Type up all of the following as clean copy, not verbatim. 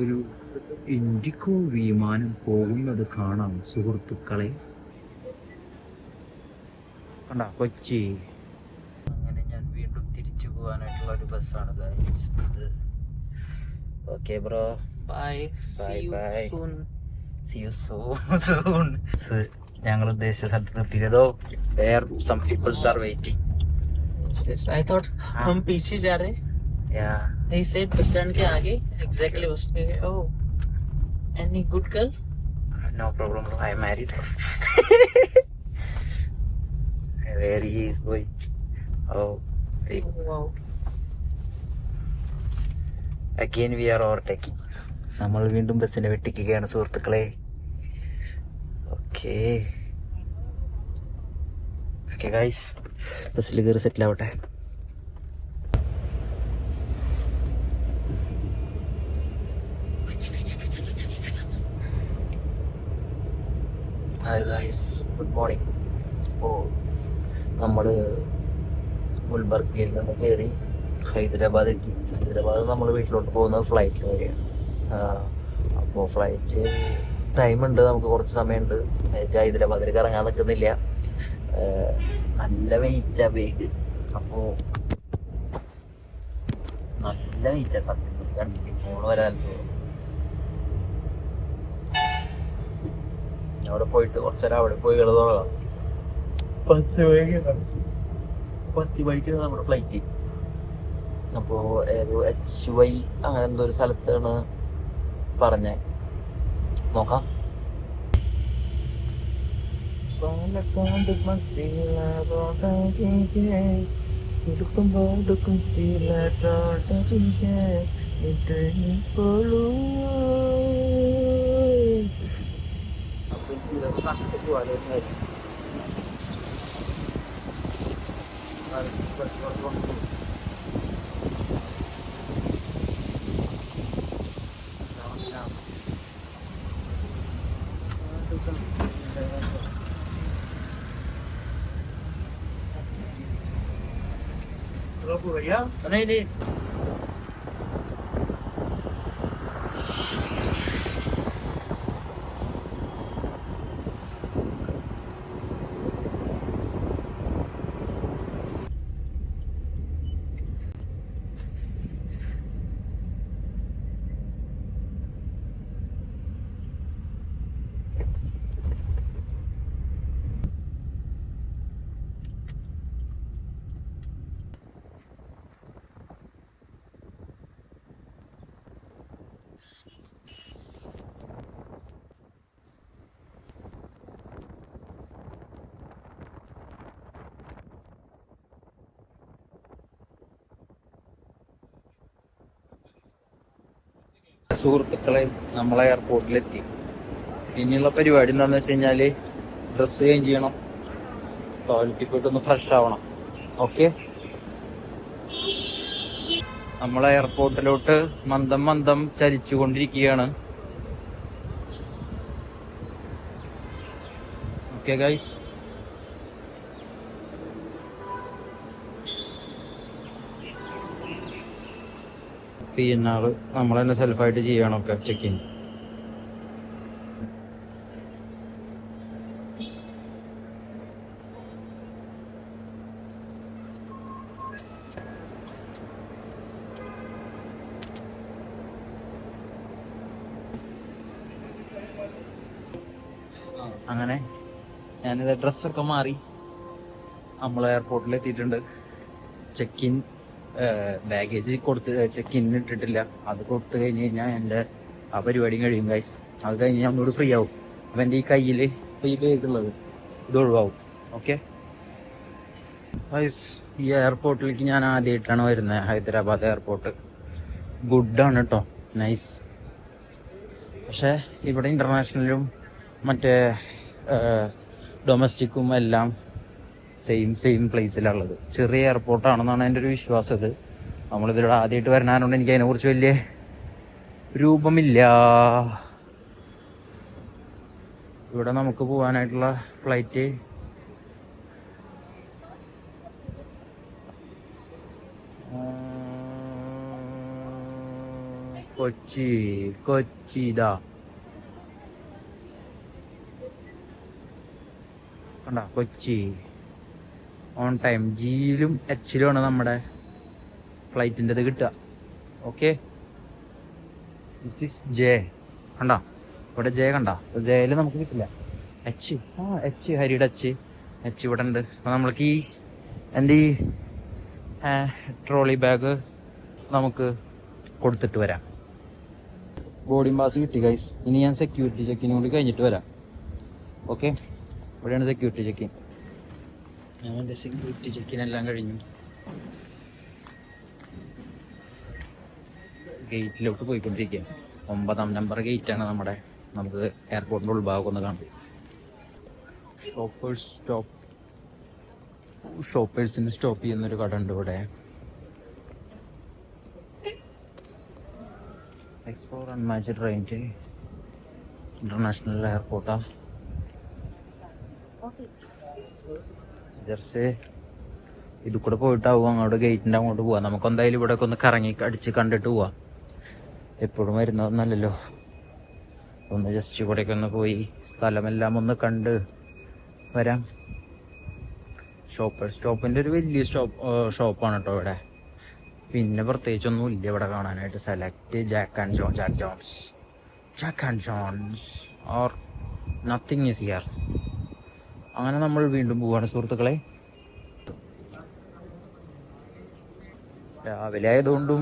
ഒരു ഇൻഡിഗോ വിമാനം പോകുന്നത് കാണാം സുഹൃത്തുക്കളെ. കണ്ട കൊച്ചി. അങ്ങനെ ഞാൻ വീണ്ടും തിരിച്ചു പോകാനായിട്ടുള്ള ഒരു ബസ്സാണ് ഗൈസ് ഇത്. Okay bro, bye bye bye, see you soon. ഞങ്ങൾ ഉദ്ദേശിച്ച സ്ഥലത്ത് നിർത്തിയതോ there some people are waiting. I thought हम पीछे जा रहे. Yeah. He said bus stand के आगे. Exactly bus stand के. Oh, any good girl? No problem, I am married. Where he is going? Oh, hey. Wow. Again we are overtaking. നമ്മൾ വീണ്ടും ബസ്സിനെ വെട്ടിക്കുകയാണ് സുഹൃത്തുക്കളെ. ഓക്കെ ഓക്കെ ഗൈസ്, ബസ്സിൽ കയറി സെറ്റിൽ ആവട്ടെ. Hi guys, good morning. അപ്പോൾ നമ്മൾ ഗുൽബർഗയിൽ നിന്ന് കയറി ഹൈദരാബാദ് എത്തി. ഹൈദരാബാദ് നമ്മൾ വീട്ടിലോട്ട് പോകുന്നത് ഫ്ലൈറ്റിൽ വഴിയാണ്. അപ്പോൾ ഫ്ലൈറ്റ് ടൈമുണ്ട്, നമുക്ക് കുറച്ച് സമയമുണ്ട്. ഹൈദരാബാദിലേക്ക് ഇറങ്ങാൻ നിൽക്കുന്നില്ല. നല്ല വെയിറ്റാ ബാഗ്. അപ്പോൾ നല്ല വെയിറ്റാ സത്യത്തിൽ. കണ്ടിട്ട് ഫോൺ വരാൻ തോന്നും. അവിടെ പോയിട്ട് കുറച്ച് നേരം അവിടെ പോയി കിടന്നുറങ്ങാം. 10 മണിക്കാണ് നമ്മുടെ ഫ്ലൈറ്റ്. അപ്പോൾ ഒരു HY അങ്ങനെ എന്തോ ഒരു സ്ഥലത്താണ് പറഞ്ഞേ, നോക്കാം. नहीं സുഹൃത്തുക്കളെ, നമ്മളെ എയർപോർട്ടിലെത്തി. പിന്നെയുള്ള പരിപാടി എന്താണെന്ന് വെച്ച് കഴിഞ്ഞാൽ ഡ്രസ്സ് ചേഞ്ച് ചെയ്യണം, ടോയ്ലറ്റിൽ പോയിട്ടൊന്ന് ഫ്രഷ് ആവണം. ഓക്കെ, നമ്മളെ എയർപോർട്ടിലോട്ട് മന്ദം മന്ദം ചലിച്ചുകൊണ്ടിരിക്കുകയാണ്. ഓക്കെ ഗൈസ്, PNR നമ്മൾ തന്നെ സെൽഫായിട്ട് ചെയ്യണമൊക്കെ ചെക്ക് ഇൻ. അങ്ങനെ ഞാനിത് ഡ്രസ്സൊക്കെ മാറി നമ്മൾ എയർപോർട്ടിൽ എത്തിയിട്ടുണ്ട്. ചെക്ക് ഇൻ ബാഗേജ് കൊടുത്ത് ചെക്ക് ഇൻ ഇട്ടിട്ടില്ല. അത് കൊടുത്തു കഴിഞ്ഞ് കഴിഞ്ഞാൽ എൻ്റെ ആ പരിപാടിയും കഴിയും ഗൈസ്. അത് കഴിഞ്ഞ് ഞാൻ ഒന്നുകൂടി ഫ്രീ ആവും. അപ്പം എൻ്റെ ഈ കയ്യിൽ ഇപ്പോൾ ഈ ബാഗ് ഉള്ളത് ഇത് ഒഴിവാവും. ഓക്കെ ഗൈസ്, ഈ എയർപോർട്ടിലേക്ക് ഞാൻ ആദ്യമായിട്ടാണ് വരുന്നത്. ഹൈദരാബാദ് എയർപോർട്ട് ഗുഡാണ് കേട്ടോ, നൈസ്. പക്ഷേ ഇവിടെ ഇൻ്റർനാഷണലും മറ്റേ ഡൊമസ്റ്റിക്കും എല്ലാം സെയിം പ്ലേസിലുള്ളത്. ചെറിയ എയർപോർട്ടാണെന്നാണ് എൻ്റെ ഒരു വിശ്വാസം. ഇത് നമ്മളിതിലൂടെ ആദ്യമായിട്ട് വരാനോണ്ട് എനിക്ക് അതിനെക്കുറിച്ച് വലിയ രൂപമില്ല. ഇവിടെ നമുക്ക് പോകാനായിട്ടുള്ള ഫ്ലൈറ്റ് കൊച്ചി കൊച്ചി ഇതാ കണ്ട കൊച്ചി ഓൺ ടൈം. ജിയിലും എച്ചിലും ആണ് നമ്മുടെ ഫ്ലൈറ്റിൻ്റെ ഇത് കിട്ടുക. Okay, this is J. കണ്ട ഇവിടെ ജെ, കണ്ട ജെയിൽ നമുക്ക് കിട്ടില്ല. എച്ച്, എച്ച് ഹരിയുടെ എച്ച് ഇവിടെ ഉണ്ട്. അപ്പോൾ നമ്മൾക്ക് ഈ എൻ്റെ ഈ ട്രോളി ബാഗ് നമുക്ക് കൊടുത്തിട്ട് വരാം. ബോർഡിംഗ് പാസ് കിട്ടി ഗൈസ്. ഇനി ഞാൻ സെക്യൂരിറ്റി ചെക്കിനും കൂടി കഴിഞ്ഞിട്ട് വരാം. ഓക്കെ, ഇവിടെയാണ് സെക്യൂരിറ്റി ചെക്കിൻ. ഞാൻ എൻ്റെ സെക്യൂരിറ്റി ചെക്കിനെല്ലാം കഴിഞ്ഞു. ഗേറ്റിലോട്ട് പോയിക്കൊണ്ടിരിക്കുക. 9-ാം നമ്പർ ഗേറ്റാണ് നമ്മുടെ. നമുക്ക് എയർപോർട്ടിൻ്റെ ഉൾഭാഗം ഒന്ന് കാണാം. ഷോപ്പേഴ്സിന് സ്റ്റോപ്പ് ചെയ്യുന്നൊരു കട ഉണ്ട് ഇവിടെ. എക്സ്പ്ലോർ അൺമാച്ച്ഡ് റേഞ്ച് ഇന്റർനാഷണൽ എയർപോർട്ടാ. ജസ്റ്റ് ഇത് കൂടെ പോയിട്ടാവും അങ്ങോട്ട് ഗേറ്റിൻ്റെ അങ്ങോട്ട് പോവാം. നമുക്ക് എന്തായാലും ഇവിടെ ഒന്ന് കറങ്ങി അടിച്ച് കണ്ടിട്ട് പോവാം. എപ്പോഴും വരുന്നതൊന്നല്ലല്ലോ. ഒന്ന് ജസ്റ്റ് ഇവിടേക്ക് ഒന്ന് പോയി സ്ഥലമെല്ലാം ഒന്ന് കണ്ട് വരാം. സ്റ്റോപ്പിൻ്റെ ഒരു വലിയ ഷോപ്പാണ് കേട്ടോ ഇവിടെ. പിന്നെ പ്രത്യേകിച്ചൊന്നും ഇല്ല ഇവിടെ കാണാനായിട്ട്. Select Jack and Jones or nothing is here. അങ്ങനെ നമ്മൾ വീണ്ടും പോവാണ് സുഹൃത്തുക്കളെ. രാവിലെ ആയതുകൊണ്ടും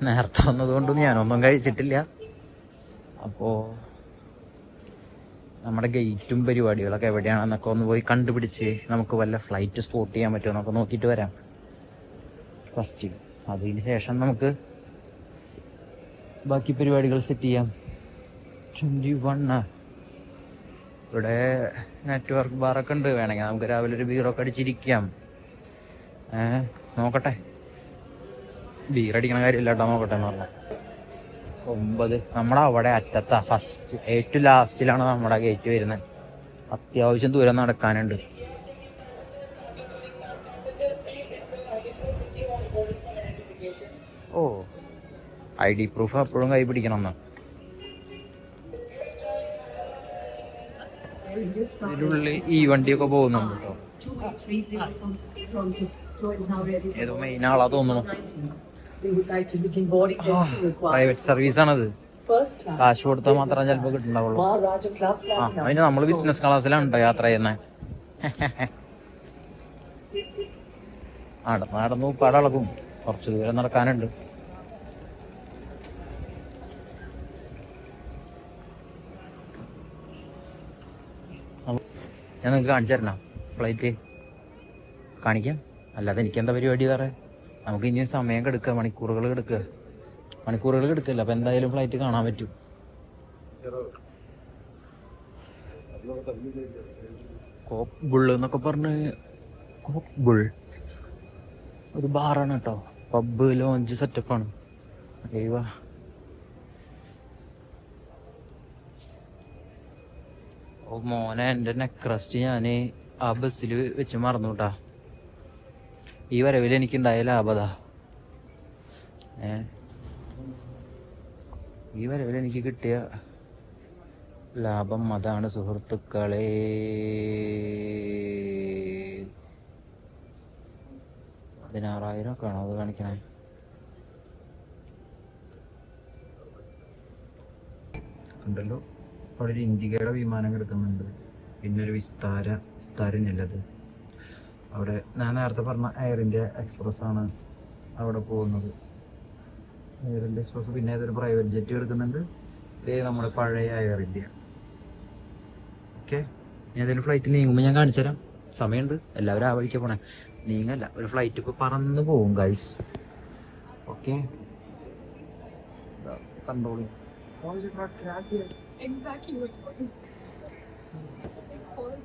നേരത്തെ വന്നതുകൊണ്ടും ഞാനൊന്നും കഴിച്ചിട്ടില്ല. അപ്പോൾ നമ്മുടെ ഗേറ്റും പരിപാടികളൊക്കെ എവിടെയാണെന്നൊക്കെ ഒന്ന് പോയി കണ്ടുപിടിച്ച് നമുക്ക് വല്ല ഫ്ലൈറ്റ് സ്പോട്ട് ചെയ്യാൻ പറ്റുമോ എന്നൊക്കെ നോക്കിയിട്ട് വരാം ഫസ്റ്റ്. അതിന് ശേഷം നമുക്ക് ബാക്കി പരിപാടികൾ സെറ്റ് ചെയ്യാം. 21 ഇവിടെ നെറ്റ്വർക്ക് ബാറൊക്കെ ഉണ്ട്. വേണമെങ്കിൽ നമുക്ക് രാവിലെ ഒരു ബീറൊക്കെ അടിച്ചിരിക്കാം. നോക്കട്ടെ, ബീറടിക്കണ കാര്യമില്ല കേട്ടോ, നോക്കട്ടെ എന്ന് പറഞ്ഞാൽ. 9 നമ്മുടെ അവിടെ അറ്റത്താ, ഫസ്റ്റ് ഏറ്റവും ലാസ്റ്റിലാണ് നമ്മുടെ ഗേറ്റ് വരുന്നത്. അത്യാവശ്യം ദൂരം നടക്കാനുണ്ട്. ഓ, ID പ്രൂഫ് അപ്പോഴും കൈ പിടിക്കണം എന്നാ. ഇതിനുള്ളിൽ ഈ വണ്ടിയൊക്കെ പോകുന്നുണ്ട് കേട്ടോ. ഏതോ മെയിൻ ആളാ തോന്നുന്നു. പ്രൈവറ്റ് സർവീസ് ആണത്. കാശ് കൊടുത്താൽ മാത്രമേ ചിലപ്പോൾ കിട്ടുന്നുണ്ടാവുള്ളൂ. അതിന് നമ്മള് ബിസിനസ് ക്ലാസ്സിലാണ് കേട്ടോ യാത്ര ചെയ്യുന്നത്. നടന്നു പടളക്കും. കുറച്ച് ദൂരം നടക്കാനുണ്ട്. ഞാൻ നിങ്ങൾക്ക് കാണിച്ചു തരണം ഫ്ലൈറ്റ്. കാണിക്കാം, അല്ലാതെ എനിക്കെന്താ പരിപാടി വേറെ. നമുക്ക് ഇനി സമയം എടുക്കുക, മണിക്കൂറുകൾ എടുക്കില്ല. അപ്പം എന്തായാലും ഫ്ലൈറ്റ് കാണാൻ പറ്റും. കോക്ക് ബുൾ എന്നൊക്കെ പറഞ്ഞ്, കോക്ക് ബുൾ ഒരു ബാറാണ് കേട്ടോ. പബ്ബ് ലോഞ്ച് സെറ്റപ്പാണ്. അയ്യോ, ഓ മോനെ, എൻ്റെ നെക്രസ്റ്റ് ഞാൻ ആ ബസ്സിൽ വെച്ച് മറന്നു കേട്ടാ. ഈ വരവിൽ എനിക്കുണ്ടായ ലാഭതാ. ഈ വരവിൽ എനിക്ക് കിട്ടിയ ലാഭം അതാണ് സുഹൃത്തുക്കളെ. 16,000 ഒക്കെ ആണോ അത് കാണിക്കണേ? ഉണ്ടല്ലോ, അവിടെ ഒരു ഇൻഡിഗയുടെ വിമാനം കിടക്കുന്നുണ്ട്. പിന്നെ ഒരു വിസ്താരനല്ലത് അവിടെ. ഞാൻ നേരത്തെ പറഞ്ഞ എയർ ഇന്ത്യ എക്സ്പ്രസ് ആണ് അവിടെ പോകുന്നത്. Air India express. പിന്നെ ഏതൊരു പ്രൈവറ്റ് ജെറ്റ് എടുക്കുന്നുണ്ട്. ഇതേ നമ്മുടെ പഴയ എയർ ഇന്ത്യ. ഓക്കെ, ഏതെങ്കിലും ഫ്ലൈറ്റ് നീങ്ങുമ്പോൾ ഞാൻ കാണിച്ചു തരാം. സമയമുണ്ട്, എല്ലാവരും ആ വഴിക്ക് പോണേ. നീങ്ങല്ല, ഒരു ഫ്ലൈറ്റ് ഇപ്പോൾ പറന്ന് പോവും ഗൈസ്. Okay, controlling.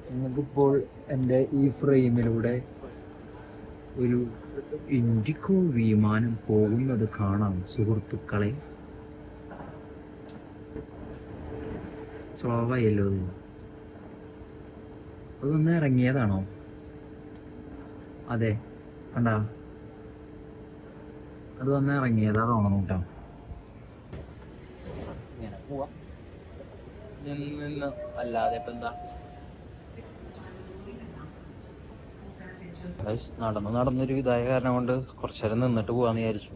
നിങ്ങൾക്കിപ്പോൾ എൻ്റെ ഈ ഫ്രെയിമിലൂടെ ഒരു ഇൻഡിഗോ വിമാനം പോകുന്നത് കാണാം സുഹൃത്തുക്കളെ. സ്ലോവായല്ലോ അത്. അതൊന്ന് ഇറങ്ങിയതാണോ? അതെ, കണ്ടാ, അത് വന്ന് ഇറങ്ങിയതാ തോന്നണം കേട്ടോ. പോവാം. നിന്ന് അല്ലാതെ ഇപ്പൊ എന്താ. നടന്നൊരു ഇതായ കാരണം കൊണ്ട് കുറച്ചു നേരം നിന്നിട്ട് പോവാന്ന് വിചാരിച്ചു.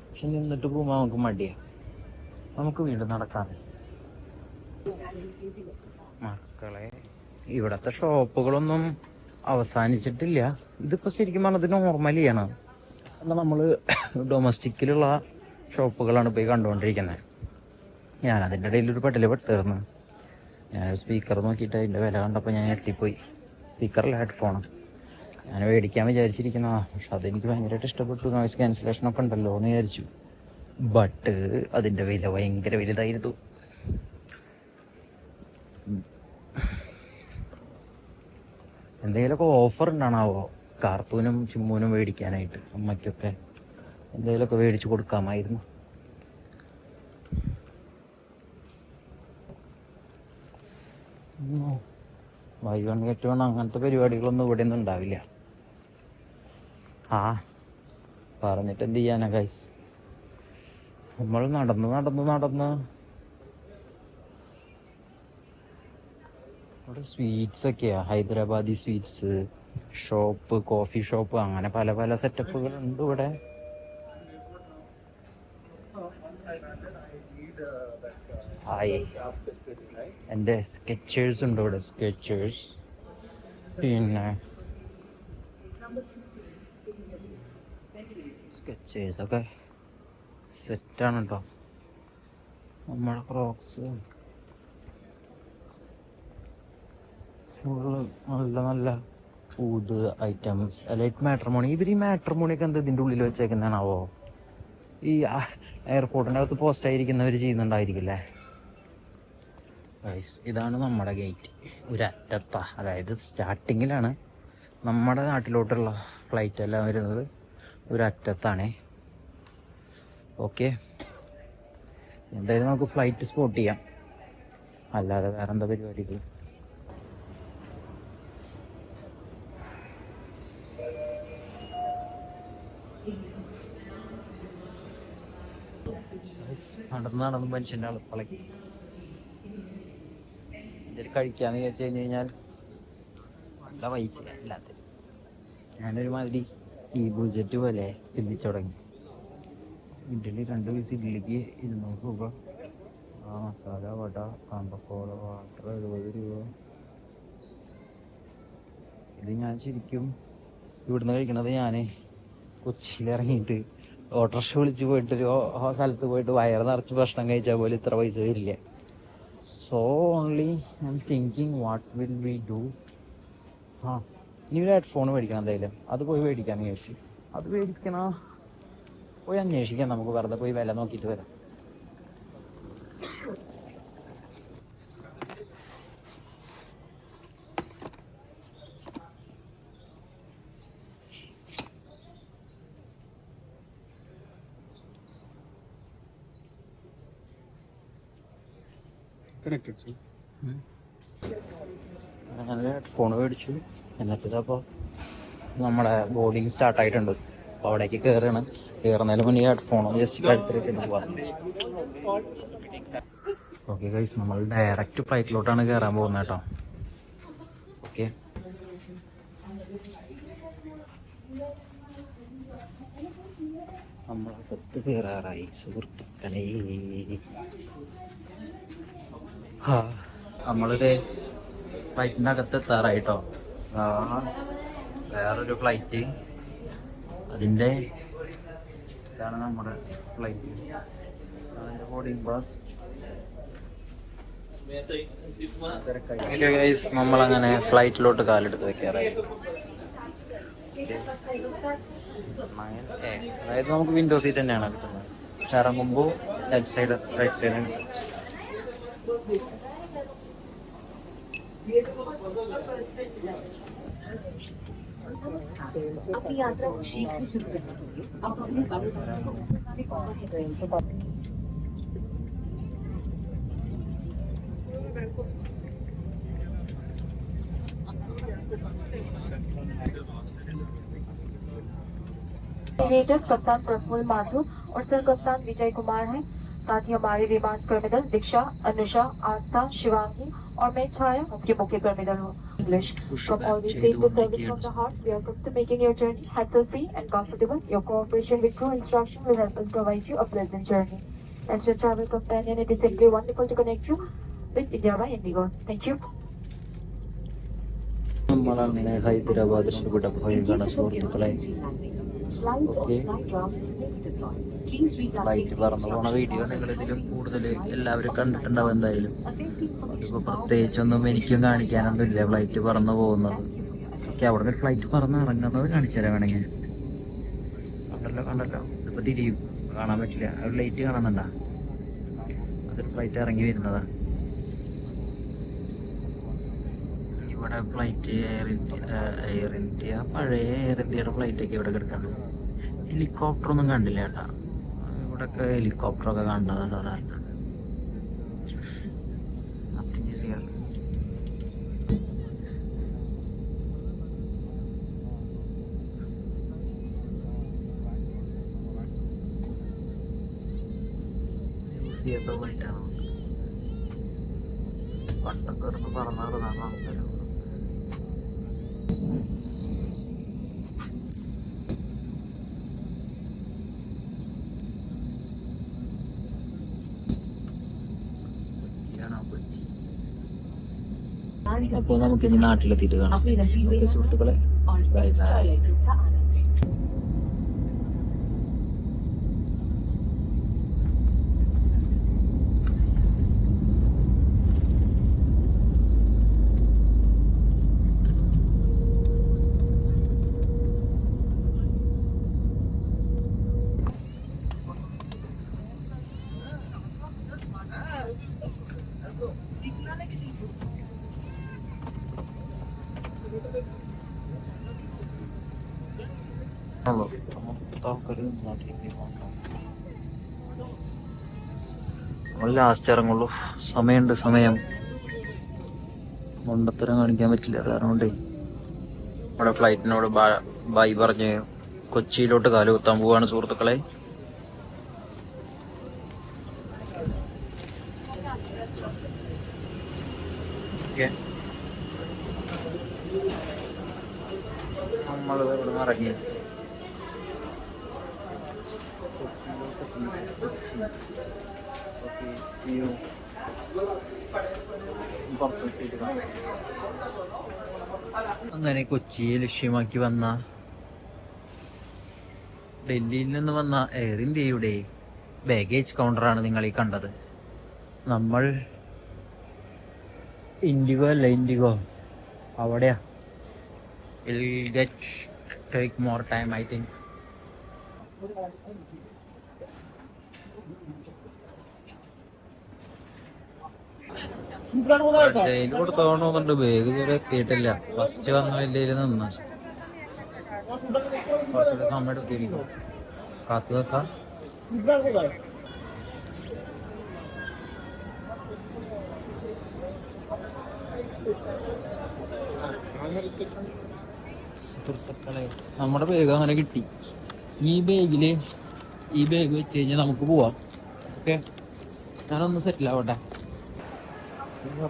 പക്ഷെ നിന്നിട്ട് പോകുമ്പോ നമുക്ക് മടിയാ. നമുക്ക് വീണ്ടും നടക്കാതെ. മക്കളെ, ഇവിടത്തെ ഷോപ്പുകളൊന്നും അവസാനിച്ചിട്ടില്ല. ഇതിപ്പോ ശരിക്കും പറഞ്ഞത് നോർമലിയാണ്. അല്ല, നമ്മള് ഡൊമസ്റ്റിക്കിലുള്ള ഷോപ്പുകളാണ് പോയി കണ്ടുകൊണ്ടിരിക്കുന്നത്. ഞാൻ അതിൻ്റെ ഇടയിൽ ഒരു പെട്ടല് പെട്ടിരുന്നു. ഞാനൊരു സ്പീക്കർ നോക്കിയിട്ട് അതിൻ്റെ വില കണ്ടപ്പോൾ ഞാൻ ഞെട്ടിപ്പോയി. സ്പീക്കറല്ല, ഹെഡ്ഫോണ്. ഞാൻ മേടിക്കാൻ വിചാരിച്ചിരിക്കുന്നതാ. പക്ഷെ അതെനിക്ക് ഭയങ്കരമായിട്ട് ഇഷ്ടപ്പെട്ടു. നോയിസ് ക്യാൻസലേഷനൊക്കെ ഉണ്ടല്ലോ എന്ന് വിചാരിച്ചു. ബട്ട് അതിൻ്റെ വില ഭയങ്കര വലുതായിരുന്നു. എന്തെങ്കിലുമൊക്കെ ഓഫർ ഉണ്ടാണാവോ കാർത്തൂനും ചിമ്മൂനും മേടിക്കാനായിട്ട്? അമ്മയ്ക്കൊക്കെ എന്തെങ്കിലുമൊക്കെ മേടിച്ചു കൊടുക്കാമായിരുന്നു. ബൈ വൺ ഗെറ്റ് വൺ അങ്ങനത്തെ പരിപാടികളൊന്നും ഇവിടെ ഒന്നും ഉണ്ടാവില്ല. പറഞ്ഞിട്ട് എന്ത് ചെയ്യാനാ ഗൈസ്. നമ്മൾ നടന്ന് ഇവിടെ സ്വീറ്റ്സ് ഒക്കെയാ. Hyderabadi sweets shop, coffee shop, അങ്ങനെ പല പല സെറ്റപ്പുകളുണ്ട് ഇവിടെ. എൻ്റെ സ്കെച്ചേഴ്സ് ഉണ്ട് ഇവിടെ. സ്കെച്ചേഴ്സ് പിന്നെ സ്കെച്ചേഴ്സ് ഒക്കെ സെറ്റാണ് കേട്ടോ. നമ്മുടെ ക്രോക്സ് ഫുള്ള് നല്ല ഫുഡ് ഐറ്റംസ്. Light matrimony. ഇവർ ഈ മാട്രിമോണിയൊക്കെ എന്താ ഇതിൻ്റെ ഉള്ളിൽ വെച്ചേക്കുന്നതാണാവോ? ഈ എയർപോർട്ടിൻ്റെ അകത്ത് പോസ്റ്റ് ആയിരിക്കുന്നവർ ചെയ്യുന്നുണ്ടായിരിക്കില്ലേ. ഇതാണ് നമ്മുടെ ഗേറ്റ്. ഒരറ്റത്താ, അതായത് സ്റ്റാർട്ടിങ്ങിലാണ്. നമ്മുടെ നാട്ടിലോട്ടുള്ള ഫ്ലൈറ്റ് എല്ലാം വരുന്നത് ഒരറ്റത്താണേ. ഓക്കെ, എന്തായാലും നമുക്ക് ഫ്ലൈറ്റ് സ്പോട്ട് ചെയ്യാം. അല്ലാതെ വേറെ എന്താ പരിപാടികൾ? നടന്ന് മനുഷ്യൻ്റെ അളപ്പളക്കി എന്തെങ്കിലും കഴിക്കാന്ന് വിചാരിച്ചു കഴിഞ്ഞാൽ നല്ല പൈസ അല്ലാത്ത. ഞാനൊരുമാതിരി ഈ ബുജറ്റ് പോലെ ചിന്തിച്ചു തുടങ്ങി. ഇഡ്ഡലി 2 പീസ് ഇഡ്ഡലിക്ക് 200 രൂപ. മസാല വട, കാന്തക്കോള, വാട്ടർ 70 രൂപ. ഇത് ഞാൻ ശരിക്കും ഇവിടുന്ന് കഴിക്കണത് ഞാൻ കൊച്ചിയിലിറങ്ങിയിട്ട് ഓട്ടോറിക്ഷ വിളിച്ച് പോയിട്ടൊരു സ്ഥലത്ത് പോയിട്ട് വയറ് നിറച്ച് ഭക്ഷണം കഴിച്ചാൽ പോലും ഇത്ര പൈസ വരില്ല. So only I M thinking what will we do. ഇനി ഒരു ഹെഡ്ഫോൺ മേടിക്കണം എന്തായാലും. അത് പോയി മേടിക്കാമെന്ന് വിചാരിച്ചു. അത് പോയി അന്വേഷിക്കാം. നമുക്ക് വെറുതെ പോയി വില നോക്കിയിട്ട് വരാം. അങ്ങനെ ഹെഡ്ഫോൺ മേടിച്ചു. എന്നിട്ട് ഇതപ്പോൾ നമ്മുടെ ബോർഡിങ് സ്റ്റാർട്ടായിട്ടുണ്ട്. അപ്പോൾ അവിടേക്ക് കയറുന്നതിന് മുന്നേ ഹെഡ്ഫോൺ ജസ്റ്റ് എടുത്തിട്ട് പോകാം. ഓക്കെ ഗൈസ്, നമ്മൾ ഡയറക്റ്റ് ഫ്ലൈറ്റിലോട്ടാണ് കയറാൻ പോകുന്നത് കേട്ടോ. ഓക്കെ, നമ്മളകത്ത് കയറാറായി സുഹൃത്തുക്കളെ. നമ്മളിത് ഫ്ലൈറ്റിൻ്റെ അകത്ത് എത്താറായിട്ടോ. വേറൊരു ഫ്ലൈറ്റ്, അതിൻ്റെ ഇതാണ് നമ്മുടെ ഫ്ലൈറ്റ്. അതിൻ്റെ ബോർഡിംഗ് പാസ്. നമ്മളങ്ങനെ ഫ്ലൈറ്റിലോട്ട് കാലെടുത്ത് വെക്കാറായി. അതായത് നമുക്ക് വിൻഡോ സീറ്റ് തന്നെയാണ് കിട്ടുന്നത്. പക്ഷെ ഇറങ്ങുമ്പോൾ ലെഫ്റ്റ് സൈഡ് റൈറ്റ് സൈഡ് अपनी यात्रा को शीघ्र शुरू करने के लिए आप अपने बड़े कप्तान प्रफुल्ल माथुर और सर कप्तान विजय कुमार हैं। साथ ही हमारे विमान कर्मिदल दीक्षा, अनुषा, आस्था, शिवांगी और मैं छाया मुख्य मुख्य कर्मिदल हो English. From all we say to service from the heart, we are committed to making your journey hassle-free and comfortable. Your cooperation with crew instruction will help us provide you a pleasant journey. As your travel companion, it is simply wonderful to connect you with India by Indigo. Thank you. നമ്മളങ്ങനെ ഹൈദരാബാദിന് വിട പോവുകയാണ് സുഹൃത്തുക്കളെ. Okay, flight പറന്നു പോണ video നിങ്ങൾ ഇതിലും കൂടുതൽ എല്ലാവരും കണ്ടിട്ടുണ്ടാവും എന്തായാലും. അതിപ്പോൾ പ്രത്യേകിച്ചൊന്നും എനിക്കും കാണിക്കാനൊന്നുമില്ല ഫ്ലൈറ്റ് പറന്നു പോകുന്നത്. ഓക്കെ, അവിടെ നിന്ന് ഫ്ലൈറ്റ് പറന്ന് ഇറങ്ങുന്നത് കാണിച്ചുതരാം വേണമെങ്കിൽ. കണ്ടല്ലോ ഇതിപ്പോൾ തിരിയും, കാണാൻ പറ്റില്ല. ഒരു ലൈറ്റ് കാണുന്നുണ്ടോ? അതൊരു ഫ്ലൈറ്റ് ഇറങ്ങി വരുന്നതാണ്. ഇവിടെ ഫ്ലൈറ്റ് എയർ ഇന്ത്യ പഴയ എയർ ഇന്ത്യയുടെ ഫ്ലൈറ്റൊക്കെ ഇവിടെ കിടക്കുന്നത്. ഹെലികോപ്റ്ററൊന്നും കണ്ടില്ല കേട്ടാ. ഇവിടെയൊക്കെ ഹെലികോപ്റ്ററൊക്കെ കണ്ടതാണ് സാധാരണ. യൂസ് ചെയ്യാത്ത ഫ്ലൈറ്റാണ്. പണ്ടൊക്കെ ഇറന്ന് പറന്നു നടന്നാണ് ആൾക്കാർ. അപ്പൊ നമുക്ക് ഇനി നാട്ടിലെത്തിയിട്ട് കാണാം. ഓക്കെ സുഹൃത്തുക്കളെ, ബൈ ബൈ. നമ്മൾ ലാസ്റ്റ് ഇറങ്ങുള്ളൂ. സമയം മണ്ടത്തരം കാണിക്കാൻ പറ്റില്ല. കാരണം കൊണ്ടേ നമ്മുടെ ഫ്ലൈറ്റിനോട് ബൈ പറഞ്ഞ് കൊച്ചിയിലോട്ട് കാലുകുത്താൻ പോവാണ് സുഹൃത്തുക്കളെ. നമ്മളിത് ഇവിടെ നിന്ന് ഇറങ്ങി അങ്ങനെ കൊച്ചിയെ ലക്ഷ്യമാക്കി വന്ന ഡൽഹിയിൽ നിന്ന് വന്ന എയർ ഇന്ത്യയുടെ ബാഗേജ് കൗണ്ടറാണ് നിങ്ങൾ ഈ കണ്ടത്. നമ്മൾ ഇൻഡിഗോ അല്ല, ഇൻഡിഗോ അവിടെയാ. It'll take more time, I think. ജയിൽ കൊടുത്തോന്നുണ്ട്. ബാഗ് ഇതുവരെ എത്തിയിട്ടില്ല. ഫസ്റ്റ് വന്ന വലിയ നിന്ന് കുറച്ചുകൂടെ സമയം എടുത്തിരിക്കും. കാത്തു വെക്കാം. നമ്മുടെ ബാഗ് അങ്ങനെ കിട്ടി. ഈ ബാഗ് വെച്ച് കഴിഞ്ഞാൽ നമുക്ക് പോവാം. ഓക്കെ, ഞാനൊന്ന് സെറ്റിൽ ആവട്ടെ.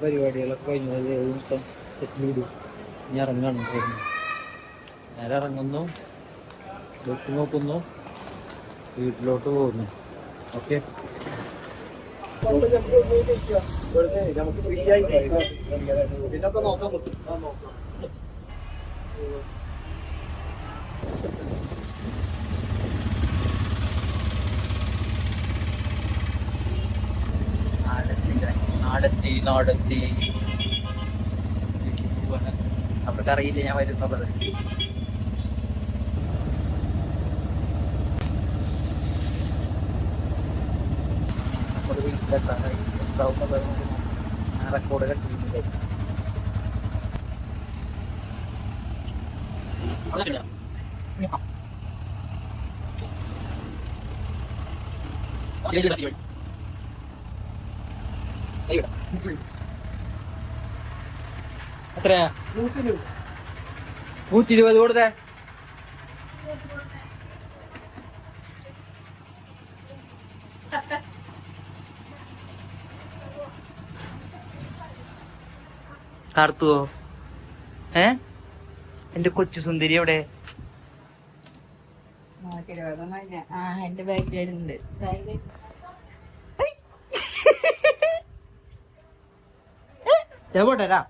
പരിപാടികളൊക്കെ കഴിഞ്ഞത് സെറ്റിൽ വിടും. ഇനി ഇറങ്ങാണ്. നേരെ ഇറങ്ങുന്നു, ബസ് നോക്കുന്നു, വീട്ടിലോട്ട് പോകുന്നു. ഓക്കെ, നമുക്ക് ഫ്രീ ആയി പിന്നൊക്കെ നോക്കാൻ പറ്റും. നാടെത്തി അവർക്കറിയില്ല ഞാൻ വരുന്നുള്ളത്. നമ്മുടെ വീട്ടിലെത്താൻ റെക്കോർഡ് കണ്ടിട്ടുണ്ട്. എത്രയാ? 120 കൊടുത്തേ. കാർത്തുവോ? എന്റെ കൊച്ചു സുന്ദരി എവിടെ? എന്റെ ബാഗിലുണ്ട്. പോട്ടെരാ.